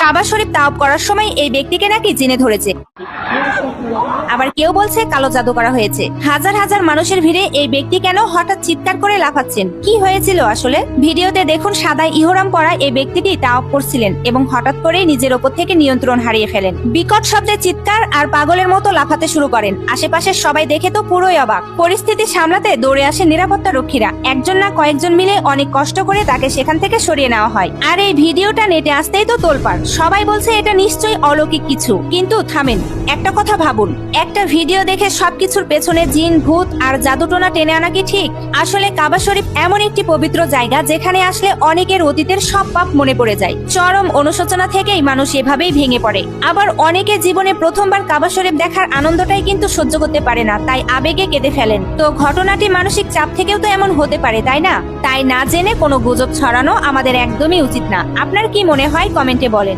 কাবা শরীফ তাওয়াফ করার সময় এই ব্যক্তিকে নাকি জিনে ধরেছে, আবার কেউ বলছে কালো জাদু করা হয়েছে। হাজার হাজার মানুষের ভিড়ে এই ব্যক্তি কেন হঠাৎ চিৎকার করে লাফাচ্ছেন, কি হয়েছিল আসলে? ভিডিওতে দেখুন, সাদা ইহরাম পরা এই ব্যক্তিটি তাওয়াফ করছিলেন এবং হঠাৎ করেই নিজের ওপর থেকে নিয়ন্ত্রণ হারিয়ে ফেলেন। বিকট শব্দে চিৎকার আর পাগলের মতো লাফাতে শুরু করেন। আশেপাশের সবাই দেখে তো পুরোই অবাক। পরিস্থিতি সামলাতে দৌড়ে আসে নিরাপত্তা রক্ষীরা। একজন না কয়েকজন মিলে অনেক কষ্ট করে তাকে সেখান থেকে সরিয়ে নেওয়া হয়। আর এই ভিডিওটা নেটে আসতেই তো তোলপাড়। সবাই বলছে এটা নিশ্চয়ই অলৌকিক কিছু। কিন্তু থামেন, একটা কথা ভাবুন, একটা ভিডিও দেখে সবকিছুর পেছনে জিন, ভূত আর জাদুটোনা টেনে আনা কি ঠিক? আসলে কাবা শরীফ এমন একটি পবিত্র জায়গা যেখানে আসলে অনেকের অতীতের সব পাপ মনে পড়ে যায়। চরম অনুশোচনা থেকেই মানুষ এভাবেই ভেঙে পড়ে। আবার অনেকে জীবনে প্রথমবার কাবা শরীফ দেখার আনন্দটাই কিন্তু সহ্য করতে পারে না, তাই আবেগে কেঁদে ফেলেন। তো ঘটনাটি মানসিক চাপ থেকেও তো এমন হতে পারে, তাই না? তাই না জেনে কোনো গুজব ছড়ানো আমাদের একদমই উচিত না। আপনার কি মনে হয় কমেন্টে বলেন।